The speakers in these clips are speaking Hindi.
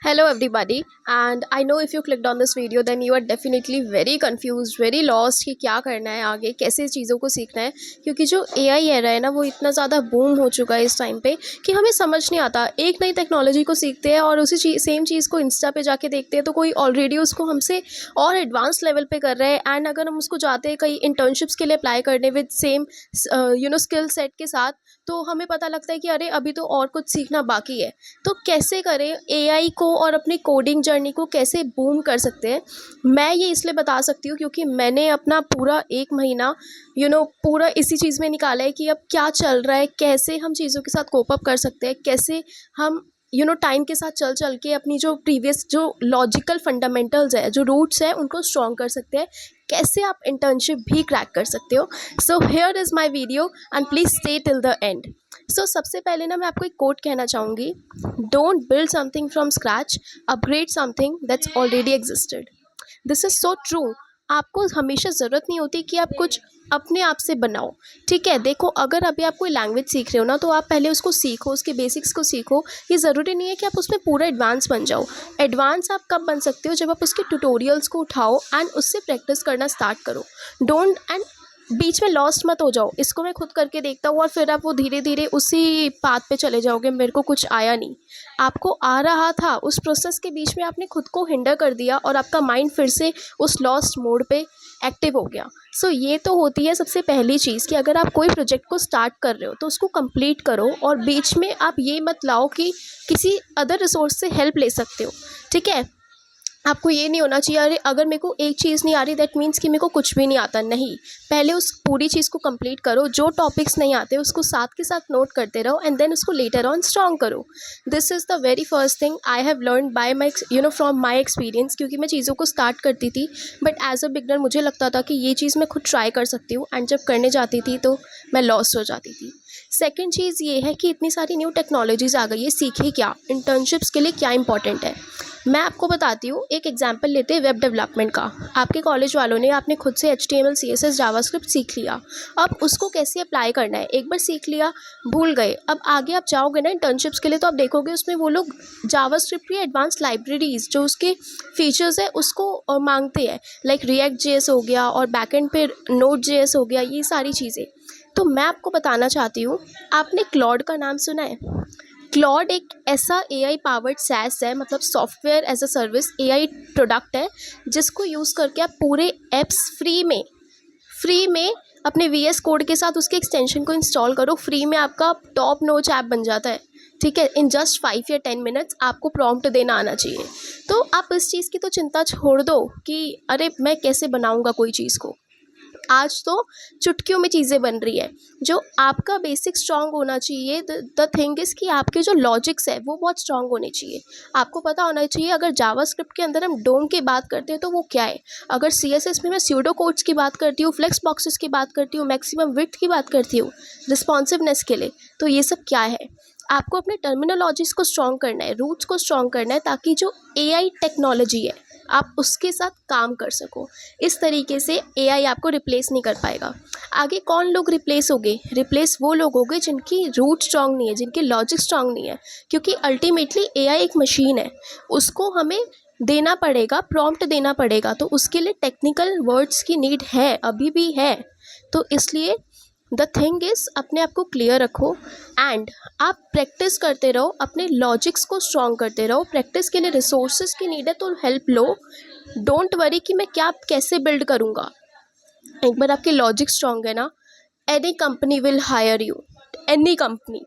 Hello everybody, and I know if you clicked on this video then you are definitely very confused, very lost कि क्या करना है आगे, कैसे चीज़ों को सीखना है। क्योंकि जो AI एरा है ना वो इतना ज़्यादा बूम हो चुका है इस टाइम पे कि हमें समझ नहीं आता। एक नई टेक्नोलॉजी को सीखते हैं और उसी सेम चीज़ को इंस्टा पे जाके देखते हैं तो कोई ऑलरेडी उसको हमसे और एडवांस लेवल पे कर रहा है। एंड अगर हम उसको जाते हैं कई इंटर्नशिप्स के लिए अप्लाई करने विद सेम स्किल सेट के साथ, तो हमें पता लगता है कि अरे अभी तो और कुछ सीखना बाकी है। तो कैसे करें एआई को और अपनी कोडिंग जर्नी को कैसे बूम कर सकते हैं, मैं ये इसलिए बता सकती हूँ क्योंकि मैंने अपना पूरा 1 महीना पूरा इसी चीज़ में निकाला है कि अब क्या चल रहा है, कैसे हम चीज़ों के साथ कोप अप कर सकते हैं, कैसे हम टाइम के साथ चल चल के अपनी जो प्रीवियस जो लॉजिकल फंडामेंटल्स है, जो रूट्स है, उनको स्ट्रॉन्ग कर सकते हैं, कैसे आप इंटर्नशिप भी क्रैक कर सकते हो। So here is my video and please stay till the end. So सबसे पहले ना मैं आपको एक कोट कहना चाहूँगी, don't build something from scratch, upgrade something that's already existed. This is so true. आपको हमेशा ज़रूरत नहीं होती कि आप कुछ अपने आप से बनाओ। ठीक है, देखो अगर अभी आप कोई लैंग्वेज सीख रहे हो ना, तो आप पहले उसको सीखो, उसके बेसिक्स को सीखो। ये ज़रूरी नहीं है कि आप उसमें पूरा एडवांस बन जाओ। एडवांस आप कब बन सकते हो, जब आप उसके ट्यूटोरियल्स को उठाओ एंड उससे प्रैक्टिस करना स्टार्ट करो। डोंट एंड बीच में लॉस्ट मत हो जाओ, इसको मैं खुद करके देखता हूँ और फिर आप वो धीरे धीरे उसी पाथ पे चले जाओगे, मेरे को कुछ आया नहीं। आपको आ रहा था, उस प्रोसेस के बीच में आपने खुद को हिंडर कर दिया और आपका माइंड फिर से उस लॉस्ट मोड पे एक्टिव हो गया। सो ये तो होती है सबसे पहली चीज़ कि अगर आप कोई प्रोजेक्ट को स्टार्ट कर रहे हो तो उसको कंप्लीट करो और बीच में आप ये मत लाओ कि किसी अदर रिसोर्स से हेल्प ले सकते हो। ठीक है, आपको ये नहीं होना चाहिए अरे अगर मेरे को एक चीज़ नहीं आ रही दैट मीन्स कि मेरे को कुछ भी नहीं आता। नहीं, पहले उस पूरी चीज़ को कंप्लीट करो, जो टॉपिक्स नहीं आते उसको साथ के साथ नोट करते रहो एंड देन उसको लेटर ऑन स्ट्रॉन्ग करो। This is the very first thing I have learn by my from my experience. क्योंकि मैं चीज़ों को स्टार्ट करती थी बट एज अ बिगनर मुझे लगता था कि ये चीज़ मैं खुद ट्राई कर सकती हूँ, एंड जब करने जाती थी तो मैं लॉस्ट हो जाती थी। सेकेंड चीज़ ये है कि इतनी सारी न्यू टेक्नोलॉजीज़ आ गई है, सीखे क्या, इंटर्नशिप्स के लिए क्या इंपॉर्टेंट है। मैं आपको बताती हूँ, एक एग्जांपल लेते हैं वेब डेवलपमेंट का। आपके कॉलेज वालों ने आपने खुद से HTML CSS जावास्क्रिप्ट सीख लिया, अब उसको कैसे अप्लाई करना है एक बार सीख लिया, भूल गए। अब आगे आप जाओगे ना इंटर्नशिप्स के लिए तो आप देखोगे उसमें वो लोग जावास्क्रिप्ट की एडवांस लाइब्रेरीज जो उसके फीचर्स है उसको मांगते हैं, लाइक React.js हो गया और बैकएंड पे Node.js हो गया, ये सारी चीज़ें। तो मैं आपको बताना चाहती हूँ, आपने क्लॉड का नाम सुना है? क्लॉड एक ऐसा AI पावर्ड SaaS है, मतलब software as a service AI product है, जिसको यूज़ करके आप पूरे एप्स फ्री में अपने VS कोड के साथ उसके एक्सटेंशन को इंस्टॉल करो, फ्री में आपका टॉप नॉच ऐप बन जाता है। ठीक है, इन जस्ट 5 या 10 मिनट्स आपको प्रॉम्प्ट देना आना चाहिए। तो आप इस चीज़ की तो चिंता छोड़ दो कि अरे मैं कैसे बनाऊँगा कोई चीज़ को। आज तो चुटकियों में चीज़ें बन रही है। जो आपका बेसिक स्ट्रॉन्ग होना चाहिए, द थिंग इज़ कि आपके जो लॉजिक्स है वो बहुत स्ट्रॉन्ग होने चाहिए। आपको पता होना चाहिए अगर जावास्क्रिप्ट के अंदर हम डोम की बात करते हैं तो वो क्या है, अगर CSS में मैं स्यूडो कोड्स की बात करती हूँ, फ्लेक्स बॉक्सेस की बात करती हूँ, मैक्सिमम विड्थ की बात करती हूँ रिस्पॉन्सिवनेस के लिए, तो ये सब क्या है। आपको अपने टर्मिनोलॉजीज़ को स्ट्रॉन्ग करना है, रूट्स को स्ट्रॉन्ग करना है, ताकि जो AI टेक्नोलॉजी है आप उसके साथ काम कर सको। इस तरीके से AI आपको रिप्लेस नहीं कर पाएगा। आगे कौन लोग रिप्लेस होंगे? रिप्लेस वो लोग होंगे जिनकी रूट स्ट्रॉन्ग नहीं है, जिनकी लॉजिक स्ट्रॉन्ग नहीं है। क्योंकि अल्टीमेटली AI एक मशीन है, उसको हमें देना पड़ेगा, प्रॉम्प्ट देना पड़ेगा, तो उसके लिए टेक्निकल वर्ड्स की नीड है, अभी भी है। तो इसलिए द थिंग इज़ अपने आप को क्लियर रखो एंड आप प्रैक्टिस करते रहो, अपने लॉजिक्स को स्ट्रॉन्ग करते रहो। प्रैक्टिस के लिए रिसोर्सेज की नीड है तो हेल्प लो। डोंट वरी कि मैं क्या कैसे बिल्ड करूँगा। एक बार आपके लॉजिक स्ट्रॉन्ग है ना, any company will hire you, any company.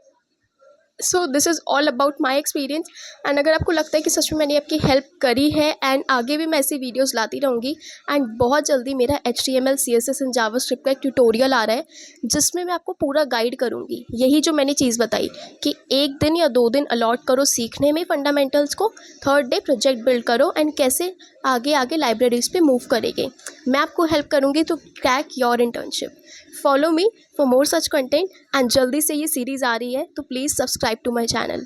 So this is all about my experience. And अगर आपको लगता है कि सच में मैंने आपकी हेल्प करी है एंड आगे भी मैं ऐसी वीडियोस लाती रहूँगी, एंड बहुत जल्दी मेरा HTML CSS एंड जावास्क्रिप्ट का एक ट्यूटोरियल आ रहा है जिसमें मैं आपको पूरा गाइड करूँगी। यही जो मैंने चीज़ बताई कि 1 दिन या 2 दिन अलॉट करो सीखने में फंडामेंटल्स को, 3rd डे प्रोजेक्ट बिल्ड करो एंड कैसे आगे आगे लाइब्रेरीज पे मूव करेंगे, मैं आपको हेल्प करूँगी to crack your internship. Follow me for more such content and जल्दी से ये सीरीज़ आ रही है तो please subscribe to my channel.